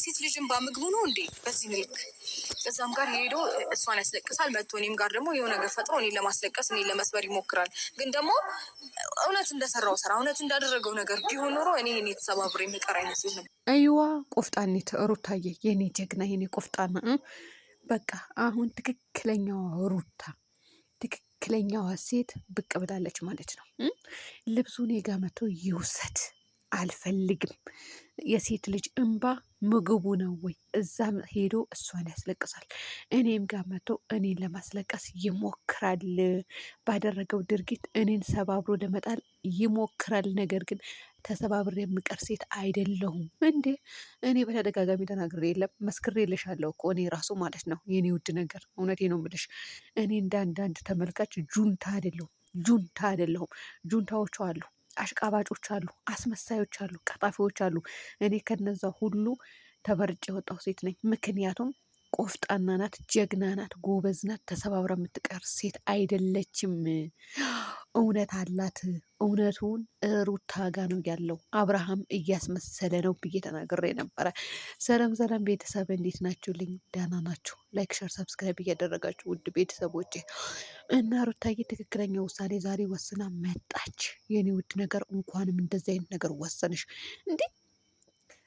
የሴት ልጅን ባምግቡ ነው እንዴ በዚህ ልክ? እዛም ጋር ሄዶ እሷን ያስለቅሳል፣ መጥቶ እኔም ጋር ደግሞ የሆነ ነገር ፈጥሮ እኔን ለማስለቀስ እኔን ለመስበር ይሞክራል። ግን ደግሞ እውነት እንደሰራው ስራ እውነት እንዳደረገው ነገር ቢሆን ኖሮ እኔ ተሰባብሬ የምቀር አይነት ሴት ነው። አይዋ ቆፍጣኔት ሩታዬ፣ የኔ ጀግና፣ የኔ ቆፍጣና። በቃ አሁን ትክክለኛዋ ሩታ፣ ትክክለኛዋ ሴት ብቅ ብላለች ማለት ነው። ልብሱን ጋ መቶ ይውሰድ አልፈልግም። የሴት ልጅ እንባ ምግቡ ነው ወይ? እዛም ሄዶ እሷን ያስለቅሳል፣ እኔም ጋር መቶ እኔን ለማስለቀስ ይሞክራል። ባደረገው ድርጊት እኔን ሰባብሮ ለመጣል ይሞክራል። ነገር ግን ተሰባብሬ የምቀር ሴት አይደለሁም እንዴ! እኔ በተደጋጋሚ ተናግሬ የለም መስክሬልሻለሁ እኮ እኔ ራሱ ማለት ነው። የኔ ውድ ነገር እውነቴ ነው የምልሽ። እኔ እንደ አንዳንድ ተመልካች ጁንታ አይደለሁም፣ ጁንታ አይደለሁም። ጁንታዎቹ አሉ፣ አሽቃባጮች አሉ፣ አስመሳዮች አሉ፣ ቀጣፊዎች አሉ። እኔ ከነዛ ሁሉ ተበርጬ የወጣው ሴት ነኝ። ምክንያቱም ቆፍጣና ናት፣ ጀግና ናት፣ ጎበዝ ናት። ተሰባብራ የምትቀር ሴት አይደለችም። እውነት አላት። እውነቱን ሩታ ጋ ነው ያለው። አብርሃም እያስመሰለ ነው ብዬ ተናግሬ ነበረ። ሰላም ሰላም ቤተሰብ እንዴት ናችሁልኝ? ደህና ናችሁ? ላይክ ሸር ሰብስክራይብ እያደረጋችሁ ውድ ቤተሰቦቼ እና ሩታዬ ትክክለኛ ውሳኔ ዛሬ ወስና መጣች። የኔ ውድ ነገር እንኳንም እንደዚህ አይነት ነገር ወሰንሽ እንዴ!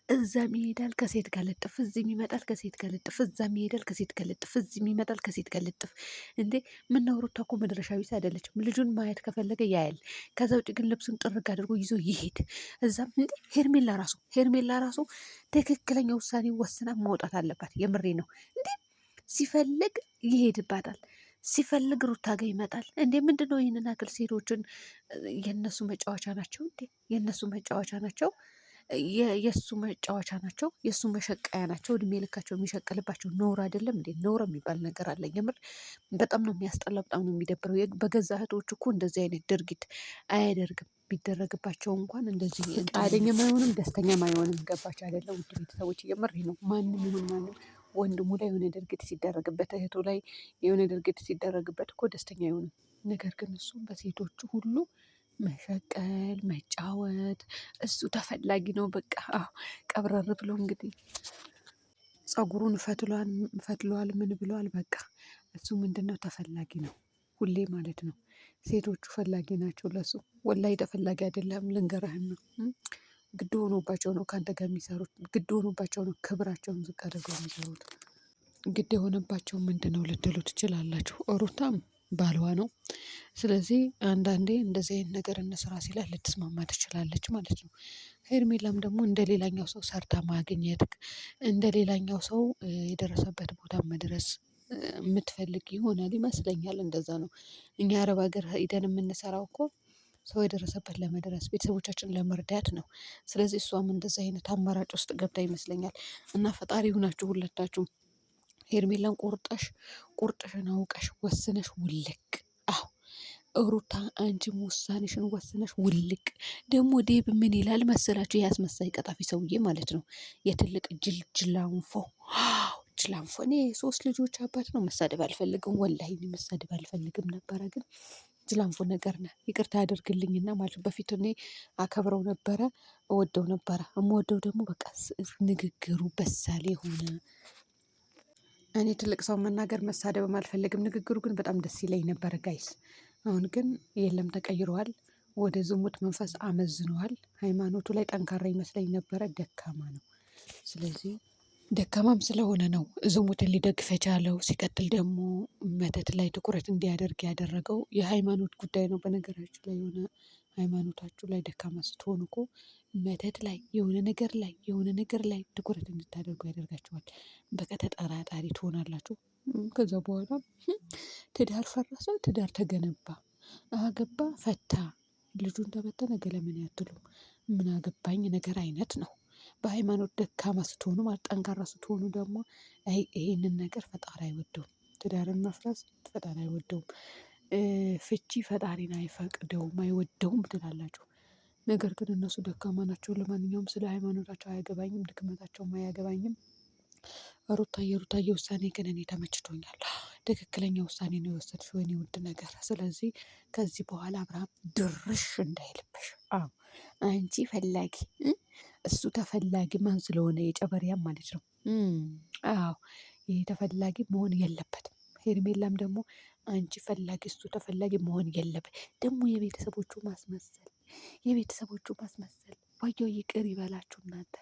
እዛም ይሄዳል ከሴት ጋር ልጥፍ፣ እዚህም ይመጣል ከሴት ጋር ልጥፍ፣ እዛም ይሄዳል ከሴት ጋር ልጥፍ፣ እዚህም ይመጣል ከሴት ጋር ልጥፍ። እንዴ ምነው ሩታ እኮ መድረሻ ቢስ አይደለችም። ልጁን ማየት ከፈለገ ያያል። ከዛ ውጭ ግን ልብሱን ጥርግ አድርጎ ይዞ ይሄድ። እዛም እንዴ ሄርሜላ ራሱ ትክክለኛ ውሳኔ ወስና መውጣት አለባት። የምሬ ነው። እንዴ ሲፈልግ ይሄድባታል፣ ሲፈልግ ሩታ ጋር ይመጣል። እንዴ ምንድነው ይህንን አክል ሴቶችን የእነሱ መጫወቻ ናቸው እንዴ? የእነሱ መጫወቻ ናቸው፣ የእሱ መጫወቻ ናቸው፣ የእሱ መሸቀያ ናቸው። እድሜ ልካቸው የሚሸቅልባቸው ነውር አይደለም እንዴ? ነውር የሚባል ነገር አለ። የምር በጣም ነው የሚያስጠላ፣ በጣም ነው የሚደብረው። በገዛ እህቶች እኮ እንደዚህ አይነት ድርጊት አያደርግም። ቢደረግባቸው እንኳን እንደዚህ ፈቃደኛም አይሆንም፣ ደስተኛም አይሆንም። ገባች አይደለም? ውድ ቤተሰቦች የምር ነው። ማንም ይሁን ማንም ወንድሙ ላይ የሆነ ድርጊት ሲደረግበት፣ እህቱ ላይ የሆነ ድርጊት ሲደረግበት እኮ ደስተኛ አይሆንም። ነገር ግን እሱ በሴቶቹ ሁሉ መሸቀል መጫወት እሱ ተፈላጊ ነው። በቃ ቀብረር ብሎ እንግዲህ ፀጉሩን ፈትሏል፣ ምን ብሏል። በቃ እሱ ምንድነው ተፈላጊ ነው ሁሌ ማለት ነው። ሴቶቹ ፈላጊ ናቸው ለሱ። ወላይ ተፈላጊ አይደለም፣ ልንገርህን ነው። ግድ ሆኖባቸው ነው ከአንተ ጋር የሚሰሩት። ግድ ሆኖባቸው ነው ክብራቸውን ዝቅ አድርገው የሚሰሩት። ግድ የሆነባቸው ምንድነው ልትሉ ትችላላችሁ። ሩታም ባልዋ ነው። ስለዚህ አንዳንዴ እንደዚህ አይነት ነገር እንስራ ሲላት ልትስማማ ትችላለች ማለት ነው። ሄርሜላም ደግሞ እንደ ሌላኛው ሰው ሰርታ ማግኘት፣ እንደ ሌላኛው ሰው የደረሰበት ቦታ መድረስ የምትፈልግ ይሆናል ይመስለኛል። እንደዛ ነው። እኛ አረብ ሀገር ሄደን የምንሰራው እኮ ሰው የደረሰበት ለመድረስ ቤተሰቦቻችን ለመርዳት ነው። ስለዚህ እሷም እንደዛ አይነት አማራጭ ውስጥ ገብታ ይመስለኛል። እና ፈጣሪ ሁናችሁ ሁለታችሁ ሄርሜላን ቁርጥሽን አውቀሽ ወስነሽ ውልቅ። አዎ ሩታ አንቺም ውሳኔሽን ወስነሽ ውልቅ። ደግሞ ዴብ ምን ይላል መሰላችሁ? ያስመሳይ ቀጣፊ ሰውዬ ማለት ነው። የትልቅ ጅላንፎ ጅላንፎ። እኔ 3 ልጆች አባት ነው። መሳደብ አልፈልግም፣ ወላሂ መሳደብ አልፈልግም ነበረ ግን ጅላንፎ ነገር ነህ። ይቅርታ ያደርግልኝና ማለት በፊት እኔ አከብረው ነበረ፣ እወደው ነበረ። የምወደው ደግሞ በቃ ንግግሩ በሳል የሆነ እኔ ትልቅ ሰው መናገር መሳደብም አልፈልግም። ንግግሩ ግን በጣም ደስ ይለኝ ነበረ ጋይስ። አሁን ግን የለም ተቀይረዋል። ወደ ዝሙት መንፈስ አመዝነዋል። ሃይማኖቱ ላይ ጠንካራ ይመስለኝ ነበረ፣ ደካማ ነው። ስለዚህ ደካማም ስለሆነ ነው ዝሙትን ሊደግፍ የቻለው። ሲቀጥል ደግሞ መተት ላይ ትኩረት እንዲያደርግ ያደረገው የሃይማኖት ጉዳይ ነው። በነገራችሁ ላይ የሆነ ሃይማኖታችሁ ላይ ደካማ ስትሆኑ እኮ መተት ላይ የሆነ ነገር ላይ ትኩረት እንድታደርጉ ያደርጋችኋል። በቃ ተጠራጣሪ ትሆናላችሁ። ከዛ በኋላ ትዳር ፈረሰ፣ ትዳር ተገነባ፣ አገባ፣ ፈታ፣ ልጁን ተበተነ፣ ገለመን ያትሉም ምን አገባኝ ነገር አይነት ነው። በሃይማኖት ደካማ ስትሆኑ ማለት ጠንካራ ስትሆኑ ደግሞ ይሄንን ነገር ፈጣሪ አይወደውም። ትዳርን መፍረስ ፈጣሪ አይወደውም። ፍቺ ፈጣሪን አይፈቅደውም፣ አይወደውም ትላላችሁ። ነገር ግን እነሱ ደካማ ናቸው። ለማንኛውም ስለ ሃይማኖታቸው አያገባኝም፣ ድክመታቸውም አያገባኝም። ሩታዬ ውሳኔ ግን እኔ ተመችቶኛል። ትክክለኛ ውሳኔ ነው የወሰድሽው የኔ ውድ ነገር። ስለዚህ ከዚህ በኋላ አብርሃም ድርሽ እንዳይልብሽ። አንቺ ፈላጊ እሱ ተፈላጊ ማን ስለሆነ የጨበሪያም ማለት ነው። አዎ ይሄ ተፈላጊ መሆን የለበትም። ሄርሜላም ደግሞ አንቺ ፈላጊ እሱ ተፈላጊ መሆን የለበት። ደግሞ የቤተሰቦቹ ማስመሰል ዋየው ይቅር ይበላችሁ እናንተ፣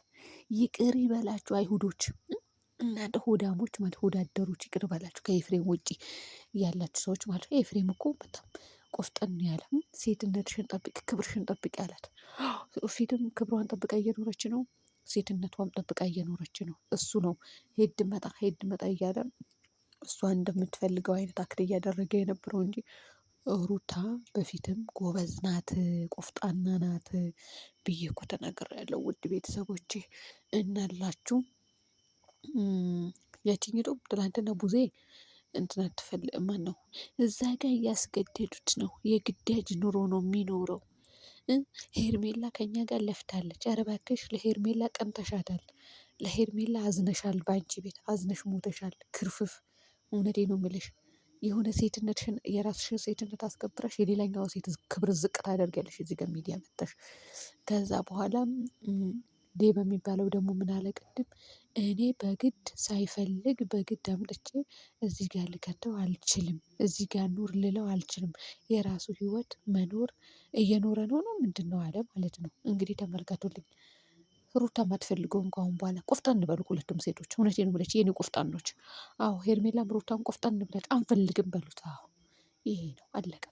ይቅር ይበላችሁ አይሁዶች፣ እናንተ ሆዳሞች ማለት ሆዳደሮች ይቅር ይበላችሁ። ከኤፍሬም ውጪ ያላችሁ ሰዎች ማለት ነው። ኤፍሬም እኮ በጣም ቆፍጠን ያለ ሴትነትሽን ጠብቂ፣ ክብርሽን ጠብቂ ያላት ፊትም ክብሯን ጠብቃ እየኖረች ነው፣ ሴትነቷም ጠብቃ እየኖረች ነው። እሱ ነው ሄድ መጣ እያለ እሷ እንደምትፈልገው አይነት አክት እያደረገ የነበረው እንጂ ሩታ በፊትም ጎበዝ ናት፣ ቆፍጣና ናት ብዬ እኮ ተናግሬያለሁ። ውድ ቤተሰቦቼ እናላችሁ ያቺኝቱ ትላንትና ቡዜ እንትን ማን ነው እዛ ጋር እያስገደዱት ነው። የግዳጅ ኑሮ ነው የሚኖረው። ሄርሜላ ከኛ ጋር ለፍታለች። ኧረ እባክሽ ለሄርሜላ ቀንተሻታል፣ ለሄርሜላ አዝነሻል፣ በአንቺ ቤት አዝነሽ ሞተሻል። ክርፍፍ እውነቴ ነው የምልሽ። የሆነ ሴትነትሽን የራስሽን ሴትነት አስከብረሽ የሌላኛው ሴት ክብር ዝቅ ታደርጊያለሽ እዚህ ጋር ሚዲያ መጥተሽ። ከዛ በኋላም ዴ በሚባለው ደግሞ ምን አለ ቅድም፣ እኔ በግድ ሳይፈልግ በግድ አምጥቼ እዚህ ጋር ልከተው አልችልም፣ እዚህ ጋር ኑር ልለው አልችልም። የራሱ ህይወት መኖር እየኖረ ነው ምንድነው አለ ማለት ነው። እንግዲህ ተመልከቱልኝ። ሩታ የማትፈልገውም ከአሁን በኋላ ቆፍጠን በሉ ሁለቱም ሴቶች። እውነቴን ነው የምልሽ የኔ ቆፍጣኖች። አዎ ሄርሜላም ሩታም ቆፍጠን ብላች አንፈልግም በሉት። አዎ ይሄ ነው አለቀ።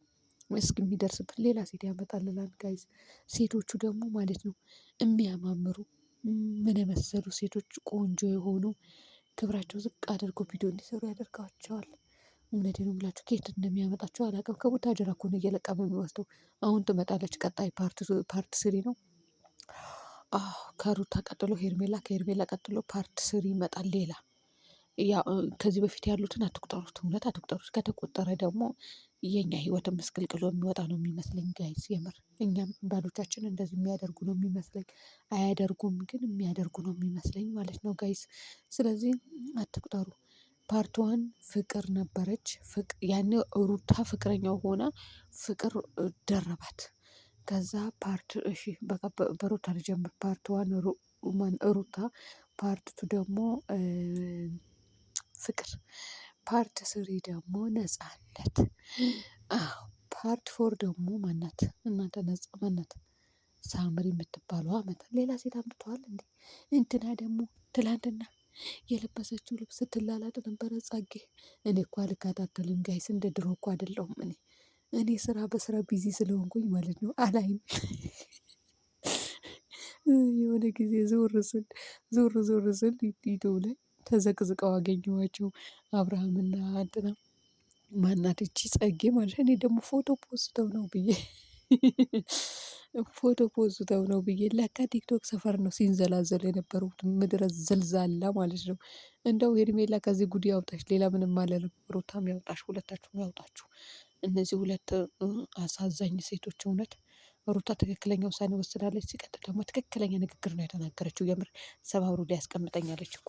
እስኪ የሚደርስበት ሌላ ሴት ያመጣልናል ጋይዝ። ሴቶቹ ደግሞ ማለት ነው የሚያማምሩ ምን የመሰሉ ሴቶች ቆንጆ የሆኑ ክብራቸው ዝቅ አድርጎ ቪዲዮ እንዲሰሩ ያደርጋቸዋል። እውነቴን ነው የምላችሁ ከየት እንደሚያመጣቸው አላውቅም። ከቡታጀራ እኮ ነው እየለቀመ የሚወስደው። አሁን ትመጣለች። ቀጣይ ፓርት ስሪ ነው። ከሩታ ቀጥሎ ሄርሜላ፣ ከሄርሜላ ቀጥሎ ፓርት ስሪ ይመጣል ሌላ። ያው ከዚህ በፊት ያሉትን አትቁጠሩት፣ እውነት አትቁጠሩት። ከተቆጠረ ደግሞ የኛ ህይወት ምስቅልቅሎ የሚወጣ ነው የሚመስለኝ ጋይስ። የምር እኛም ባሎቻችን እንደዚህ የሚያደርጉ ነው የሚመስለኝ። አያደርጉም ግን የሚያደርጉ ነው የሚመስለኝ ማለት ነው ጋይስ። ስለዚህ አትቁጠሩ። ፓርት ዋን ፍቅር ነበረች። ያኔ ሩታ ፍቅረኛው ሆና ፍቅር ደረባት። ከዛ ፓርት እሺ በቃ በሩታ ልጀምር። ፓርት ዋን ሩታ፣ ፓርት ቱ ደግሞ ፍቅር፣ ፓርት ስሪ ደግሞ ነጻነት። አዎ ፓርት ፎር ደግሞ ማናት እናንተ ማናት ሳምሪ የምትባለው አመት ሌላ ሴት አምጥተዋል እንዴ? እንትና ደግሞ ትላንትና የለበሰችው ልብስ ስትላላጥ ነበረ ጸጌ። እኔ እኮ አልከታተልም ጋይስ፣ እንደ ድሮ እኮ አይደለሁም እኔ ስራ በስራ ቢዚ ስለሆንኩኝ ማለት ነው አላይም። የሆነ ጊዜ ዞር ስል ዩቲዩብ ላይ ተዘቅዝቀው አገኘኋቸው አብርሃምና እንትና ማናት እቺ ጸጌ ማለት። እኔ ደግሞ ፎቶ ፖስተው ነው ብዬ ለካ ቲክቶክ ሰፈር ነው ሲንዘላዘሉ የነበሩት ምድረ ዘልዛላ ማለት ነው። እንደው ሄርሜላ ከዚህ ጉድ ያውጣሽ፣ ሌላ ምንም አልልም። ሩታም ያውጣሽ፣ ሁለታችሁም ያውጣችሁ። እነዚህ ሁለት አሳዛኝ ሴቶች እውነት። ሩታ ትክክለኛ ውሳኔ ወስዳለች። ሲቀጥል ደግሞ ትክክለኛ ንግግር ነው የተናገረችው። የምር ሰባብሮ ሊያስቀምጠኛለች እኮ